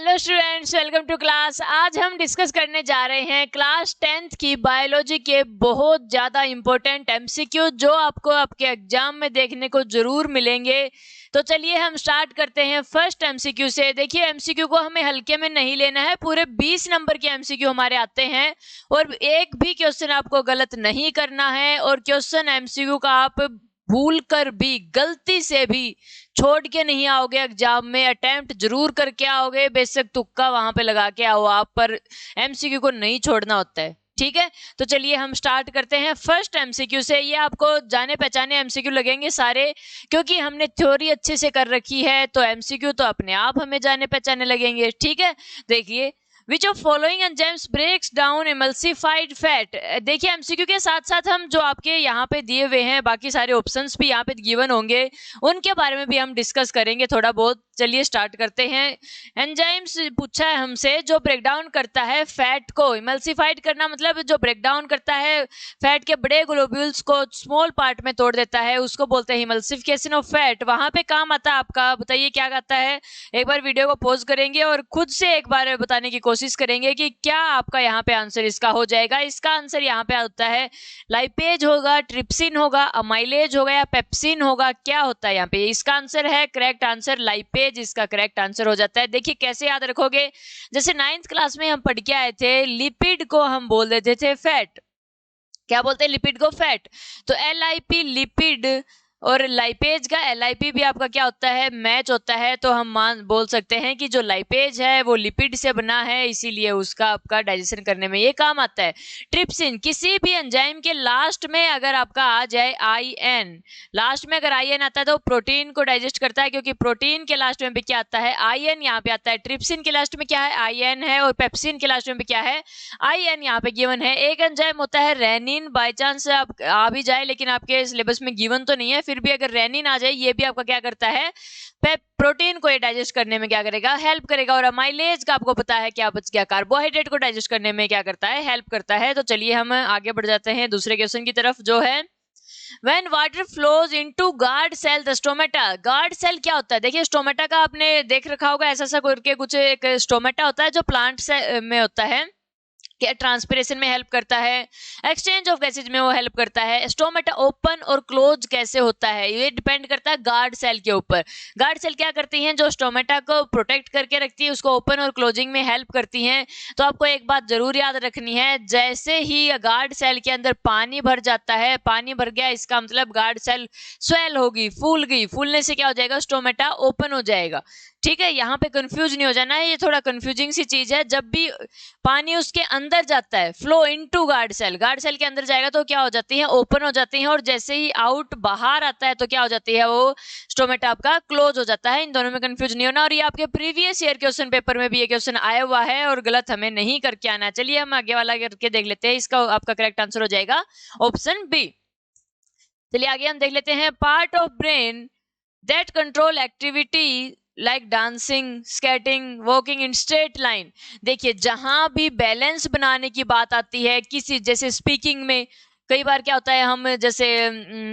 Hello students, welcome to class. आज हम discuss करने जा रहे हैं क्लास 10th की बायोलॉजी के बहुत ज़्यादा इम्पोर्टेंट एमसीक्यू जो आपको आपके एग्जाम में देखने को जरूर मिलेंगे। तो चलिए हम स्टार्ट करते हैं फर्स्ट एमसीक्यू से। देखिए, एमसीक्यू को हमें हल्के में नहीं लेना है, पूरे 20 नंबर के एमसीक्यू हमारे आते हैं और एक भी क्वेश्चन आपको गलत नहीं करना है। और क्वेश्चन एमसीक्यू का आप भूल कर भी, गलती से भी छोड़ के नहीं आओगे, एग्जाम में अटेम्प्ट जरूर करके आओगे, बेशक तुक्का वहां पे लगा के आओ आप, पर एमसीक्यू को नहीं छोड़ना होता है। ठीक है, तो चलिए हम स्टार्ट करते हैं फर्स्ट एमसीक्यू से। ये आपको जाने पहचाने एमसीक्यू लगेंगे सारे, क्योंकि हमने थ्योरी अच्छे से कर रखी है, तो एमसीक्यू तो अपने आप हमें जाने पहचाने लगेंगे। ठीक है, देखिए, Which of following enzymes breaks down emulsified fat? देखिए, एमसीक्यू के साथ साथ हम जो आपके यहाँ पे दिए हुए हैं बाकी सारे ऑप्शंस भी यहाँ पे गिवन होंगे, उनके बारे में भी हम डिस्कस करेंगे थोड़ा बहुत। चलिए स्टार्ट करते हैं। एंजाइम्स पूछा है हमसे जो ब्रेक डाउन करता है फैट को। इमल्सिफाइड करना मतलब जो ब्रेक डाउन करता है फैट के बड़े ग्लोब्यूल्स को स्मॉल पार्ट में तोड़ देता है, उसको बोलते हैं इमल्सिफिकेशन ऑफ फैट। वहां पे काम आता है आपका, बताइए क्या आता है। एक बार वीडियो को पॉज करेंगे और खुद से एक बार बताने की कोशिश करेंगे कि क्या आपका यहाँ पे आंसर इसका हो जाएगा। इसका आंसर यहाँ पे आता है लाइपेज होगा, ट्रिप्सिन होगा, अमाइलेज होगा या पेप्सिन होगा। क्या होता है यहाँ पे? इसका आंसर है करेक्ट आंसर लाइपेज, इसका करेक्ट आंसर हो जाता है। देखिए कैसे याद रखोगे, जैसे 9th क्लास में हम पढ़ के आए थे, लिपिड को हम बोल देते थे फैट। क्या बोलते हैं? लिपिड को फैट। तो LIP लिपिड और लाइपेज का LIP भी आपका क्या होता है? मैच होता है। तो हम बोल सकते हैं कि जो लाइपेज है वो लिपिड से बना है, इसीलिए उसका आपका डाइजेशन करने में ये काम आता है। ट्रिप्सिन, किसी भी एंजाइम के लास्ट में अगर आपका आ जाए IN, लास्ट में अगर IN आता है तो प्रोटीन को डाइजेस्ट करता है, क्योंकि प्रोटीन के लास्ट में भी क्या आता है? IN यहाँ पे आता है। ट्रिप्सिन के लास्ट में क्या है? IN है, और पेप्सिन के लास्ट में भी क्या है? IN यहाँ पे गिवन है। एक एंजाइम होता है रेनिन, बाय चांस आप आ भी जाए, लेकिन आपके सिलेबस में गिवन तो नहीं है, फिर भी अगर रेनिन आ जाए, ये भी आपका क्या करता है? प्रोटीन को डाइजेस्ट करने में क्या करेगा? हेल्प करेगा। और अमाइलेज का आपको पता है क्या बच गया? कार्बोहाइड्रेट को डाइजेस्ट करने में क्या करता है? हेल्प करता है। तो चलिए हम आगे बढ़ जाते हैं दूसरे क्वेश्चन की तरफ, जो है When water flows into guard cell the stomata। Guard cell क्या होता है? देखिए, स्टोमेटा का आपने देख रखा होगा, ऐसा सा करके कुछ एक स्टोमेटा होता है जो प्लांट में होता है, क्या ट्रांसपिरेशन में हेल्प करता है, एक्सचेंज ऑफ गैसेज में वो हेल्प करता है। स्टोमेटा ओपन और क्लोज कैसे होता है? ये डिपेंड करता है गार्ड सेल के ऊपर। गार्ड सेल क्या करती हैं? जो स्टोमेटा को प्रोटेक्ट करके रखती है, उसको ओपन और क्लोजिंग में हेल्प करती हैं। तो आपको एक बात जरूर याद रखनी है, जैसे ही गार्ड सेल के अंदर पानी भर जाता है, पानी भर गया इसका मतलब गार्ड सेल स्वेल होगी, फूल गई, फूलने से क्या हो जाएगा? स्टोमेटा ओपन हो जाएगा। ठीक है, यहाँ पे कंफ्यूज नहीं हो जाना है, ये थोड़ा कंफ्यूजिंग सी चीज है। जब भी पानी उसके अंदर जाता है, flow into guard cell, guard cell के अंदर जाएगा तो क्या हो जाती है? ओपन हो जाती है। और जैसे ही आउट बाहर आता है तो क्या हो जाती है? वो स्टोमेटा आपका क्लोज हो जाता है। इन दोनों में कंफ्यूज नहीं होना। और ये आपके प्रीवियस ईयर क्वेश्चन पेपर में भी ये क्वेश्चन आया हुआ है और गलत हमें नहीं करके आना। चलिए हम आगे वाला करके देख लेते हैं। इसका आपका करेक्ट आंसर हो जाएगा ऑप्शन बी। चलिए आगे हम देख लेते हैं। Part of brain that control activity like dancing, skating, walking in straight line. देखिए, जहां भी बैलेंस बनाने की बात आती है, किसी जैसे स्पीकिंग में कई बार क्या होता है, हम जैसे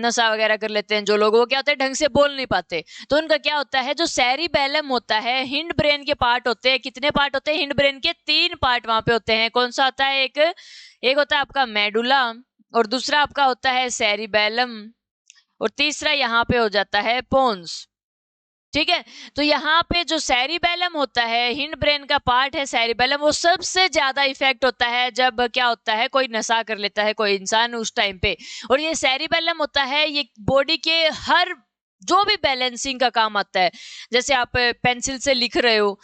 नशा वगैरह कर लेते हैं जो लोग, वो क्या होता है ढंग से बोल नहीं पाते, तो उनका क्या होता है? जो सेरिबेलम होता है, हिंड ब्रेन के पार्ट होते हैं। कितने पार्ट होते हैं हिंड ब्रेन के? 3 पार्ट वहां पे होते हैं। कौन सा होता है? एक होता है आपका मेडुला, और दूसरा आपका होता है सेरिबेलम, और तीसरा यहाँ पे हो जाता है पोन्स। ठीक है, तो यहाँ पे जो सेरिबेलम होता है, हिंड ब्रेन का पार्ट है सेरिबेलम, वो सबसे ज्यादा इफेक्ट होता है जब क्या होता है? कोई नशा कर लेता है कोई इंसान उस टाइम पे। और ये सेरिबेलम होता है, ये बॉडी के हर जो भी बैलेंसिंग का काम आता है। जैसे आप पेंसिल से लिख रहे हो,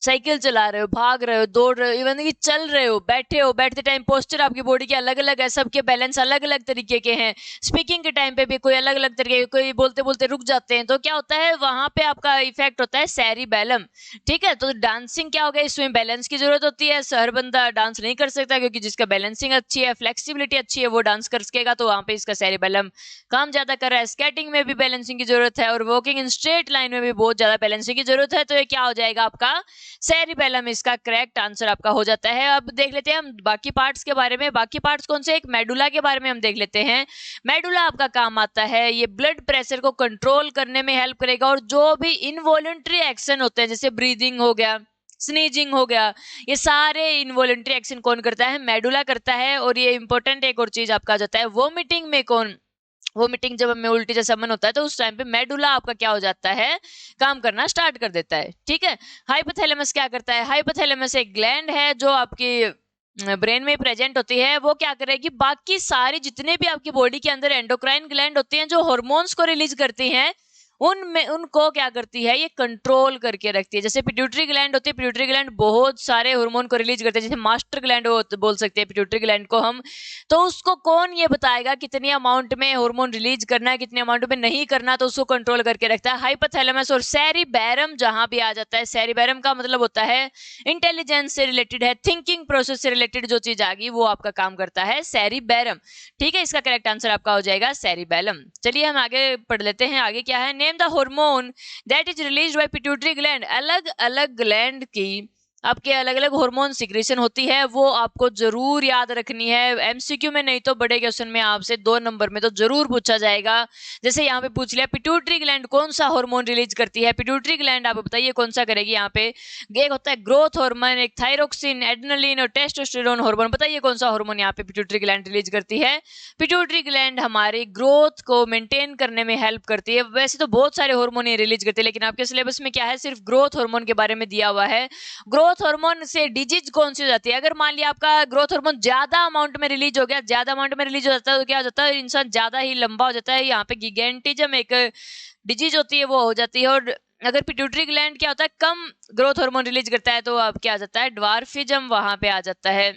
साइकिल चला रहे हो, भाग रहे हो, दौड़ रहे हो, इवन कि चल रहे हो, बैठे हो, बैठते टाइम पोस्चर आपकी बॉडी के अलग अलग है, सबके बैलेंस अलग अलग तरीके के हैं। स्पीकिंग के टाइम पे भी कोई अलग अलग तरीके, कोई बोलते बोलते रुक जाते हैं, तो क्या होता है? वहां पे आपका इफेक्ट होता है सेरिबेलम। ठीक है, तो डांसिंग क्या हो गया? इसमें बैलेंस की जरूरत होती है। हर बंदा डांस नहीं कर सकता, क्योंकि जिसका बैलेंसिंग अच्छी है, फ्लेक्सिबिलिटी अच्छी है, वो डांस कर सकेगा, तो वहां पे इसका सेरिबेलम काम ज्यादा कर रहा है। स्केटिंग में भी बैलेंसिंग की जरूरत है, और वॉकिंग इन स्ट्रेट लाइन में भी बहुत ज्यादा बैलेंसिंग की जरूरत है। तो ये क्या हो जाएगा आपका? सेरिबेलम इसका करेक्ट आंसर आपका हो जाता है। अब देख लेते हैं हम बाकी पार्ट्स के बारे में। बाकी पार्ट्स कौन से? एक मेडुला के बारे में हम देख लेते हैं। मेडुला आपका काम आता है, ये ब्लड प्रेशर को कंट्रोल करने में हेल्प करेगा, और जो भी इनवॉलंटरी एक्शन होते हैं, जैसे ब्रीदिंग हो गया, स्नीजिंग हो गया, ये सारे इनवॉलंटरी एक्शन कौन करता है? मेडुला करता है। और ये इंपॉर्टेंट एक और चीज आपका आ जाता है, वोमिटिंग में कौन? वोमिटिंग जब हमें उल्टी जैसा मन होता है तो उस टाइम पे मेडुला आपका क्या हो जाता है? काम करना स्टार्ट कर देता है। ठीक है। हाइपोथैलेमस क्या करता है? हाइपोथैलेमस एक ग्लैंड है जो आपकी ब्रेन में प्रेजेंट होती है। वो क्या करेगी? बाकी सारी जितने भी आपकी बॉडी के अंदर एंडोक्राइन ग्लैंड होती हैं जो हार्मोन्स को रिलीज करती हैं, उनमें उनको क्या करती है? ये कंट्रोल करके रखती है। जैसे पिट्यूटरी ग्लैंड होती है, पिट्यूटरी ग्लैंड बहुत सारे हार्मोन को रिलीज करते हैं, जैसे मास्टर ग्लैंड बोल सकते हैं पिट्यूटरी ग्लैंड को हम। तो उसको कौन ये बताएगा कितनी अमाउंट में हार्मोन रिलीज करना है, कितने अमाउंट में नहीं करना, तो उसको कंट्रोल करके रखता है हाइपोथैलेमस। और सेरिबैरम जहां भी आ जाता है, सेरिबैरम का मतलब होता है इंटेलिजेंस से रिलेटेड है, थिंकिंग प्रोसेस से रिलेटेड जो चीज आ गई वो आपका काम करता है सेरिबैरम। ठीक है, इसका करेक्ट आंसर आपका हो जाएगा सेरिबैलम। चलिए हम आगे पढ़ लेते हैं। आगे क्या है? Name the hormone that is released by pituitary gland. अलग अलग ग्लैंड की आपके अलग अलग हार्मोन सिक्रेशन होती है, वो आपको जरूर याद रखनी है। एमसीक्यू में नहीं तो बड़े क्वेश्चन में आपसे 2 नंबर में तो जरूर पूछा जाएगा। जैसे यहाँ पे पूछ लिया पिट्यूटरी ग्लैंड कौन सा हार्मोन रिलीज करती है? पिट्यूटरी ग्लैंड आप बताइए कौन सा करेगी? यहाँ पे एक होता है ग्रोथ हार्मोन, एक थायरोक्सिन, एड्रेनलिन और टेस्टोस्टेरोन हार्मोन। बताइए कौन सा हार्मोन यहाँ पे पिट्यूटरी ग्लैंड रिलीज करती है? पिट्यूटरी ग्लैंड हमारी ग्रोथ को मेंटेन करने में हेल्प करती है। वैसे तो बहुत सारे हार्मोन रिलीज करती है, लेकिन आपके सिलेबस में क्या है? सिर्फ ग्रोथ हार्मोन के बारे में दिया हुआ है। ग्रोथ हार्मोन से डिजीज कौन सी हो जाती है? अगर मान लिया आपका ग्रोथ हार्मोन ज्यादा अमाउंट में रिलीज हो गया, ज्यादा अमाउंट में रिलीज हो जाता है तो क्या हो जाता है? इंसान ज्यादा ही लंबा हो जाता है। यहाँ पे गिगेंटिज्म एक डिजीज होती है, वो हो जाती है। और अगर पिट्यूटरी ग्लैंड क्या होता है? कम ग्रोथ हार्मोन रिलीज करता है तो अब क्या आ जाता है? ड्वार्फिज्म वहां पे आ जाता है।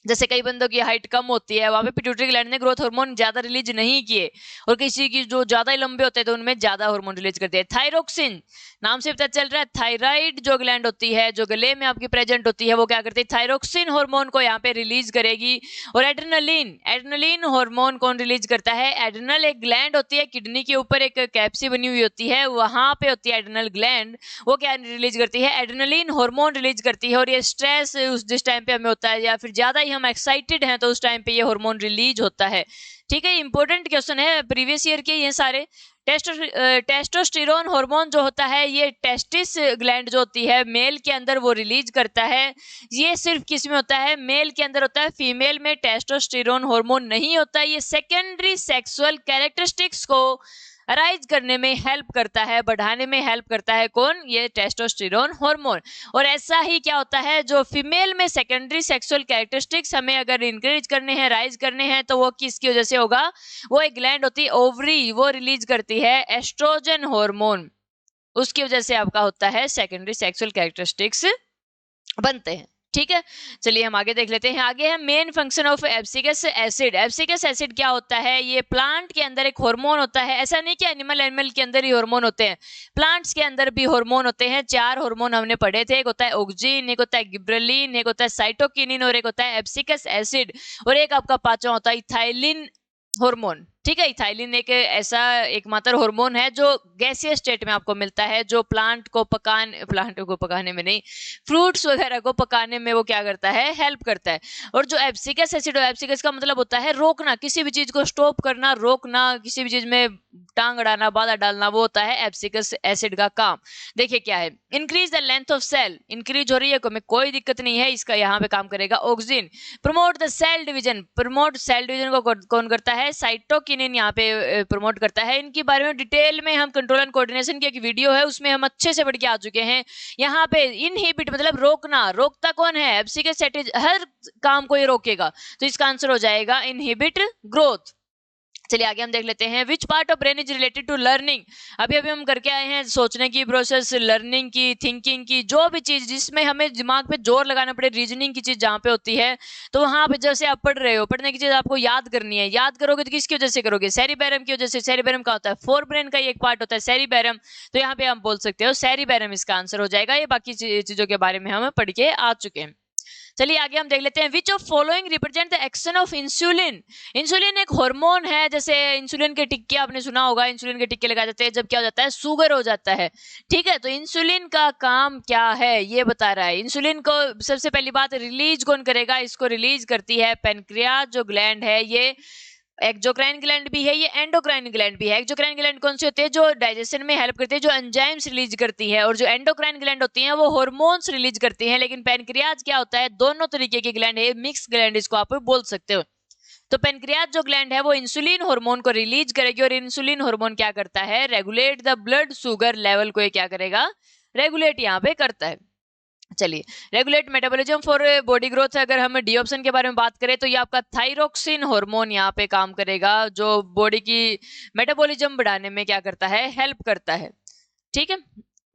जैसे कई बंदों की हाइट कम होती है, वहां पे पिट्यूटरी ग्लैंड ने ग्रोथ हार्मोन ज्यादा रिलीज नहीं किए, और किसी की जो ज्यादा ही लंबे होते हैं तो उनमें ज्यादा हार्मोन रिलीज करते हैं। थायरोक्सिन नाम से पता चल रहा है, थायराइड जो ग्लैंड होती है जो गले में आपकी प्रेजेंट होती है, वो क्या करती है? थायरोक्सिन हार्मोन को यहाँ पे रिलीज करेगी। और एड्रेनलिन, एड्रेनलिन हार्मोन कौन रिलीज करता है? एड्रेनल एक ग्लैंड होती है, किडनी के ऊपर एक कैप्सी बनी हुई होती है, वहां पे होती है एड्रेनल ग्लैंड। वो क्या रिलीज करती है? एड्रेनलिन हार्मोन रिलीज करती है। और ये स्ट्रेस जिस टाइम पे हमें होता है या फिर ज्यादा हम एक्साइटेड हैं तो उस टाइम पे ये हार्मोन रिलीज होता है। ठीक है, इंपॉर्टेंट क्वेश्चन है प्रीवियस ईयर के ये सारे। टेस्टोस्टेरोन हार्मोन जो होता है ये टेस्टिस ग्लैंड जो होती है मेल के अंदर वो रिलीज करता है। ये सिर्फ किस में होता है? मेल के अंदर होता है। फीमेल में टेस्टोस्टेरोन हार्मोन नहीं होता। ये सेकेंडरी सेक्सुअल कैरेक्टरिस्टिक्स को अराइज करने में हेल्प करता है, बढ़ाने में हेल्प करता है। कौन? ये टेस्टोस्टेरोन हार्मोन। और ऐसा ही क्या होता है, जो फीमेल में सेकेंडरी सेक्सुअल कैरेक्टरिस्टिक्स हमें अगर इंक्रीज करने हैं, राइज करने हैं, तो वो किसकी वजह से होगा? वो एक ग्लैंड होती है ओवरी, वो रिलीज करती है एस्ट्रोजन हार्मोन, उसकी वजह से आपका होता है सेकेंडरी सेक्सुअल कैरेक्टरिस्टिक्स बनते हैं। ठीक है, चलिए हम आगे देख लेते हैं। आगे है main function of abscisic acid. Abscisic acid क्या होता है? ये प्लांट के अंदर एक हार्मोन होता है। ऐसा नहीं कि एनिमल के अंदर ही हार्मोन होते हैं, प्लांट्स के अंदर भी हार्मोन होते हैं। 4 हार्मोन हमने पढ़े थे, एक होता है ऑक्सिन, एक होता है गिब्रेलिन, एक होता है साइटोकिनिन और एक होता है एब्सिकस एसिड, और एक आपका पांचवा होता है इथाइलिन हार्मोन। ठीक है, इथाइलिन एक ऐसा एकमात्र हार्मोन है जो गैसीय स्टेट में आपको मिलता है, जो प्लांट को पकाने में नहीं, फ्रूट्स वगैरह को पकाने में वो क्या करता है? हेल्प करता है। और जो एब्सिकस एसिड है, एब्सिकस का मतलब होता है रोकना, किसी भी चीज को स्टॉप करना, रोकना, किसी भी चीज में टांग अड़ाना, बाधा डालना, वो होता है एब्सिकस एसिड का काम। देखिए क्या है? Increase the length of cell, increase हो रही है कोई दिक्कत नहीं है, इसका यहाँ पे काम करेगा auxin. Promote the cell division, promote cell division को कौन करता है? साइटोकिनिन यहाँ पे प्रमोट करता है। इनके बारे में डिटेल में हम कंट्रोल एंड कोऑर्डिनेशन की एक वीडियो है, उसमें हम अच्छे से पढ़ के आ चुके हैं। यहाँ पे इनहिबिट मतलब रोकना, रोकता कौन है? एब्सिकस एसिड हर काम को ये रोकेगा, तो इसका आंसर हो जाएगा इनहिबिट ग्रोथ। चलिए आगे हम देख लेते हैं। Which part of brain is related to learning. अभी हम करके आए हैं सोचने की प्रोसेस, लर्निंग की, थिंकिंग की, जो भी चीज जिसमें हमें दिमाग पे जोर लगाना पड़े, रीजनिंग की चीज जहाँ पे होती है, तो वहां पे जैसे आप पढ़ रहे हो, पढ़ने की चीज आपको याद करनी है, याद करोगे तो किसकी वजह से करोगे? सेरिबेरम की वजह से। सेरिबेरम का होता है फोर ब्रेन का ही एक पार्ट होता है सेरिबेरम, तो यहाँ पे हम बोल सकते हो सेरिबेरम इसका आंसर हो जाएगा। ये बाकी चीजों के बारे में हम पढ़ के आ चुके हैं। चलिए आगे हम देख लेते हैं। Which of following represent the action of insulin. Insulin एक हार्मोन है, जैसे इंसुलिन के टिक्के आपने सुना होगा, इंसुलिन के टिक्के लगाए जाते हैं जब क्या हो जाता है? शुगर हो जाता है। ठीक है, तो इंसुलिन का काम क्या है ये बता रहा है। इंसुलिन को सबसे पहली बात रिलीज कौन करेगा? इसको रिलीज करती है पेनक्रियाज जो ग्लैंड है, ये एक्सोक्राइन ग्लैंड भी है, ये एंडोक्राइन ग्लैंड भी है। एक्सोक्राइन ग्लैंड कौन सी होती है? जो डाइजेशन में हेल्प करती है, जो एंजाइम्स रिलीज करती है, और जो एंडोक्राइन ग्लैंड होती है वो हार्मोन्स रिलीज करती है। लेकिन पैनक्रियाज क्या होता है? दोनों तरीके की ग्लैंड है, मिक्स ग्लैंड इसको आप बोल सकते हो। तो पैनक्रियाज जो ग्लैंड है वो इंसुलिन हार्मोन को रिलीज करेगी, और इंसुलिन हार्मोन क्या करता है? Regulate the blood sugar level को ये क्या करेगा? रेगुलेट यहाँ पे करता है। चलिए, regulate metabolism for body growth. अगर हम डी ऑप्शन के बारे में बात करें तो ये आपका थायरोक्सिन हार्मोन यहाँ पे काम करेगा, जो बॉडी की मेटाबॉलिज्म बढ़ाने में क्या करता है? हेल्प करता है। ठीक है,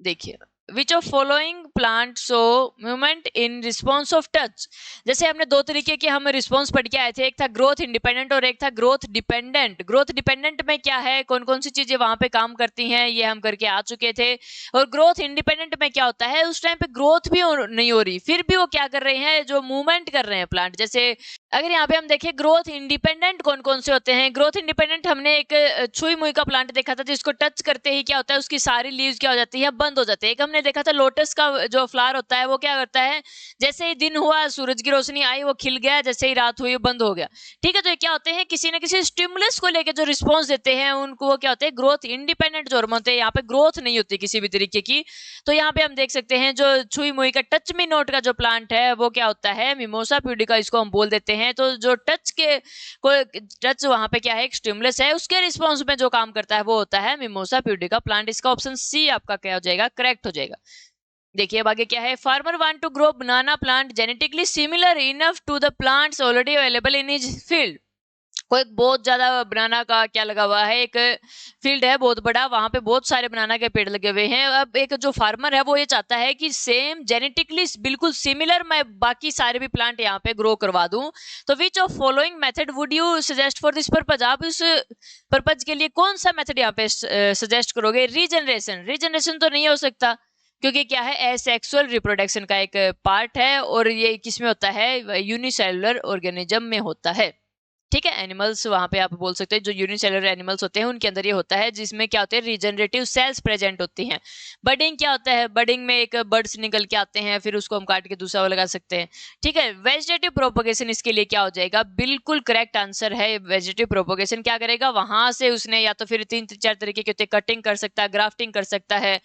देखिए, which of following plant show movement in response of touch. जैसे हमने दो तरीके के हम रिस्पॉन्स पढ़ के आए थे, एक था ग्रोथ इंडिपेंडेंट और एक था ग्रोथ डिपेंडेंट। ग्रोथ डिपेंडेंट में क्या है, कौन कौन सी चीजें वहां पे काम करती हैं, ये हम करके आ चुके थे। और ग्रोथ इंडिपेंडेंट में क्या होता है? उस टाइम पे ग्रोथ भी नहीं हो रही, फिर भी वो क्या कर रहे हैं? जो मूवमेंट कर रहे हैं प्लांट। जैसे अगर यहाँ पे हम देखें ग्रोथ इंडिपेंडेंट कौन कौन से होते हैं। ग्रोथ इंडिपेंडेंट हमने एक छुई मुई का प्लांट देखा था, जिसको टच करते ही क्या होता है? उसकी सारी लीव्स क्या हो जाती है? बंद हो जाती है। एक हमने देखा था लोटस का जो फ्लावर होता है वो क्या करता है? जैसे ही दिन हुआ, सूरज की रोशनी आई, वो खिल गया, जैसे ही रात हुई बंद हो गया। ठीक है, तो ये क्या होते हैं? किसी न किसी स्टिमुलस को लेकर जो रिस्पॉन्स देते हैं उनको वो क्या होते हैं? ग्रोथ इंडिपेंडेंट जो हार्मोन होते हैं। यहाँ पे ग्रोथ नहीं होती किसी भी तरीके की। तो यहाँ पे हम देख सकते हैं जो छुई मुई का टच मी नोट का जो प्लांट है वो क्या होता है? मिमोसा प्यूडिका इसको हम बोल देते हैं। तो जो टच वहां पे क्या है? एक स्टिमुलस है, उसके रिस्पॉन्स में जो काम करता है वो होता है मिमोसा प्यूडिका प्लांट। इसका ऑप्शन सी आपका क्या हो जाएगा? करेक्ट हो जाएगा। देखिए अब आगे क्या है? Farmer want to grow banana plant genetically similar enough to the plants already available in his field. कोई बहुत ज्यादा बनाना का क्या लगा हुआ है, एक फील्ड है बहुत बड़ा, वहां पे बहुत सारे बनाना के पेड़ लगे हुए हैं। अब एक जो फार्मर है वो ये चाहता है कि सेम जेनेटिकली बिल्कुल सिमिलर मैं बाकी सारे भी प्लांट यहाँ पे ग्रो करवा दूं। तो which of following method would you suggest for this purpose? आप इस पर्पज के लिए कौन सा मेथड यहाँ पे सजेस्ट करोगे? रीजनरेशन? रीजनरेशन तो नहीं हो सकता, क्योंकि क्या है? एसेक्सुअल रिप्रोडक्शन का एक पार्ट है, और ये किसमें होता है? यूनिसेलुलर ऑर्गेनिज्म में होता है। ठीक है, एनिमल्स वहां पे आप बोल सकते हैं जो यूनिसेलुलर एनिमल्स होते हैं उनके अंदर ये होता है, जिसमें क्या होते हैं? रीजनरेटिव सेल्स प्रेजेंट होती हैं। बडिंग क्या होता है? बडिंग में एक बर्ड्स निकल के आते हैं, फिर उसको हम काट के दूसरा लगा सकते हैं। ठीक है, वेजिटेटिव प्रोपोगेशन इसके लिए क्या हो जाएगा? बिल्कुल करेक्ट आंसर है। वेजिटेटिव प्रोपोगेशन क्या करेगा? वहां से उसने या तो फिर 3-4 तरीके के होते हैं, कटिंग कर सकता है, ग्राफ्टिंग कर सकता है,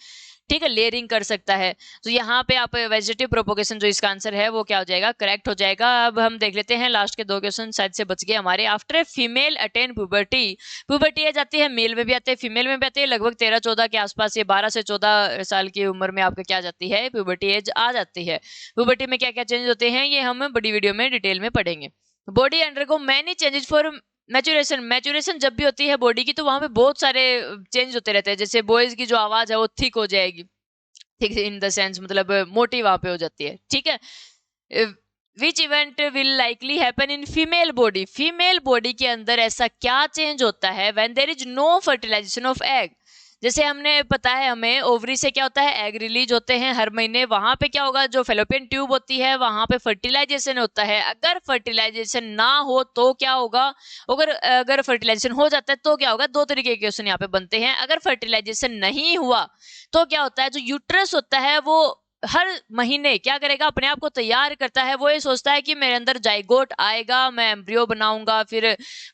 ठीक है, लेयरिंग कर सकता है। तो यहाँ पे आप वेजिटेटिव प्रोपोगेशन जो इसका आंसर है वो क्या हो जाएगा? करेक्ट हो जाएगा। अब हम देख लेते हैं लास्ट के 2 क्वेश्चन शायद से बच गए हमारे। After a female attain puberty, puberty as आती है, मेल में भी आती है फीमेल में भी आती है, लगभग 13-14 के आसपास, ये 12 से 14 साल की उम्र में आपका क्या जाती है? प्यूबर्टी एज आ जाती है। प्यूबर्टी में क्या क्या चेंज होते हैं ये हम बड़ी वीडियो में डिटेल में पढ़ेंगे। Body undergo many changes for maturation. Maturation जब भी होती है बॉडी की तो वहां पे बहुत सारे चेंज होते रहते हैं। जैसे बॉयज की जो आवाज है वो थिक हो जाएगी, ठीक है, इन द सेंस मतलब मोटी वहां पे हो जाती है। ठीक है, which event will likely happen in female body? Female body के अंदर ऐसा क्या चेंज होता है when there is no fertilisation of egg? जैसे हमने पता है हमें ओवरी से क्या होता है? एग रिलीज होते हैं हर महीने। वहां पे क्या होगा? जो फेलोपियन ट्यूब होती है वहां पे फर्टिलाइजेशन होता है। अगर फर्टिलाइजेशन ना हो तो क्या होगा? अगर अगर फर्टिलाइजेशन हो जाता है तो क्या होगा? 2 तरीके के क्वेश्चन यहाँ पे बनते हैं। अगर फर्टिलाइजेशन नहीं हुआ तो क्या होता है? जो यूट्रस होता है वो हर महीने क्या करेगा? अपने आप को तैयार करता है। वो ये सोचता है कि मेरे अंदर जाइगोट आएगा, मैं एम्ब्रियो बनाऊंगा, फिर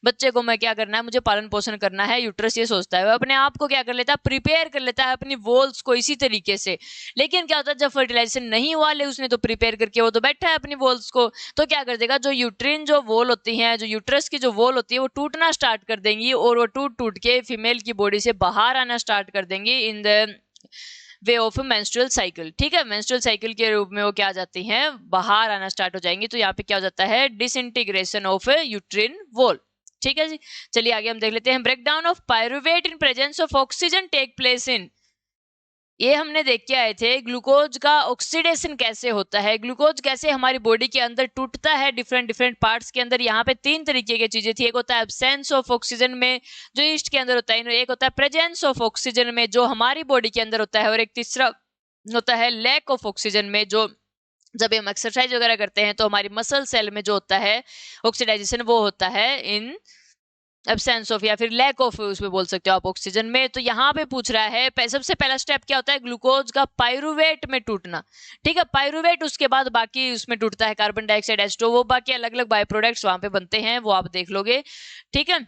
बच्चे को मैं क्या करना है? मुझे पालन पोषण करना है। यूट्रस ये सोचता है, वो अपने आप को क्या कर लेता है? प्रिपेयर कर लेता है अपनी वॉल्स को इसी तरीके से। लेकिन क्या होता है? जब फर्टिलाइजेशन नहीं हुआ, ले उसने तो प्रिपेयर करके वो तो बैठा है अपनी वॉल्स को, तो क्या कर देगा? जो यूट्रिन जो वॉल होती है, जो यूट्रस की जो वॉल होती है वो टूटना स्टार्ट कर देंगी, और वो टूट टूट के फीमेल की बॉडी से बाहर आना स्टार्ट कर देंगी in the way of menstrual cycle. ठीक है, मेंस्ट्रुअल साइकिल के रूप में वो क्या आ जाती हैं? बाहर आना स्टार्ट हो जाएंगी। तो यहाँ पे क्या हो जाता है? Disintegration of uterine wall. ठीक है जी, चलिए आगे हम देख लेते हैं। Breakdown of pyruvate in presence of oxygen take place in. ये हमने देख के आए थे ग्लूकोज का ऑक्सीडेशन कैसे होता है, ग्लूकोज कैसे हमारी बॉडी के अंदर टूटता है डिफरेंट डिफरेंट पार्ट्स के अंदर। यहाँ पे 3 तरीके की चीजें थी। एक होता है एब्सेंस ऑफ ऑक्सीजन में जो ईस्ट के अंदर होता है, एक होता है प्रेजेंस ऑफ ऑक्सीजन में जो हमारी बॉडी के अंदर होता है, और एक तीसरा होता है लैक ऑफ ऑक्सीजन में, जो जब हम एक्सरसाइज वगैरह करते हैं तो हमारी मसल सेल में जो होता है ऑक्सीडाइजेशन वो होता है इन एब्सेंस ऑफ, या फिर लैक ऑफ उसमें बोल सकते हो आप ऑक्सीजन में। तो यहाँ पे पूछ रहा है सबसे पहला स्टेप क्या होता है? ग्लूकोज का पायरुवेट में टूटना। ठीक है, पायरुवेट, उसके बाद बाकी उसमें टूटता है कार्बन डाइऑक्साइड, H2O, वो बाकी अलग अलग बाय प्रोडक्ट्स वहां पे बनते हैं, वो आप देख लोगे। ठीक है,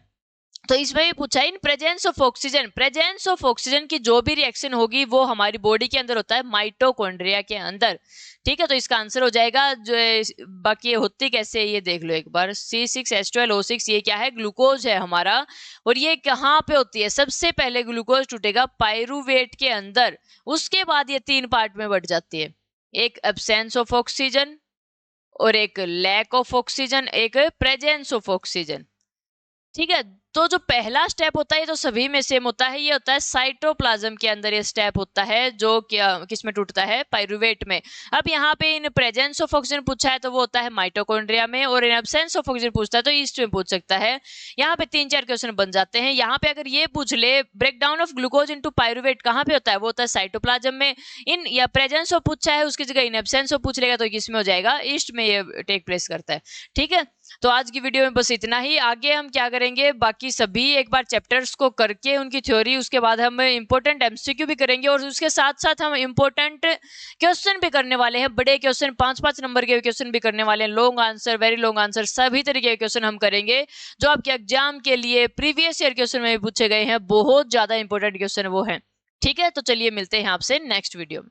तो इसमें भी पूछा है इन प्रेजेंस ऑफ ऑक्सीजन की जो भी रिएक्शन होगी वो हमारी बॉडी के अंदर होता है माइटोकॉन्ड्रिया के अंदर। ठीक है, तो इसका आंसर हो जाएगा जो बाकी होती कैसे ये देख लो एक बार। C6H12O6 ये क्या है, ग्लूकोज है हमारा। और ये कहाँ पे होती है, सबसे पहले ग्लूकोज टूटेगा पायरुवेट के अंदर, उसके बाद ये 3 पार्ट में बट जाती है, एक एब्सेंस ऑफ ऑक्सीजन और एक लैक ऑफ ऑक्सीजन, एक प्रेजेंस ऑफ ऑक्सीजन। ठीक है, तो जो पहला स्टेप होता है ये तो सभी में सेम होता है, ये होता है साइटोप्लाज्म के अंदर ये स्टेप होता है जो क्या किसमें टूटता है, पायरुवेट में। अब यहाँ पे इन प्रेजेंस ऑफ ऑक्सीजन पूछा है तो वो होता है माइटोकॉन्ड्रिया में, और इन एब्सेंस ऑफ ऑक्सीजन पूछता है तो ईस्ट में पूछ सकता है। यहाँ पे 3-4 क्वेश्चन बन जाते हैं। यहाँ पे अगर ये पूछ ले break down of glucose into pyruvate कहाँ पे होता है, वो होता है साइटोप्लाज्म में। इन या प्रेजेंस ऑफ पूछा है उसकी जगह इन एब्सेंस ऑफ पूछ लेगा तो किसमें हो जाएगा, ईस्ट में ये टेक प्लेस करता है। ठीक है, तो आज की वीडियो में बस इतना ही। आगे हम क्या करेंगे, बाकी सभी एक बार चैप्टर्स को करके उनकी थ्योरी, उसके बाद हम इंपॉर्टेंट एमसीक्यू भी करेंगे और उसके साथ साथ हम इंपॉर्टेंट क्वेश्चन भी करने वाले हैं। बड़े क्वेश्चन 5-5 नंबर के क्वेश्चन भी करने वाले हैं, long answer, very long answer, सभी तरीके के क्वेश्चन हम करेंगे जो आपके एग्जाम के लिए प्रीवियस ईयर क्वेश्चन में भी पूछे गए हैं। बहुत ज्यादा इंपॉर्टेंट क्वेश्चन वो है। ठीक है, तो चलिए मिलते हैं आपसे नेक्स्ट वीडियो में।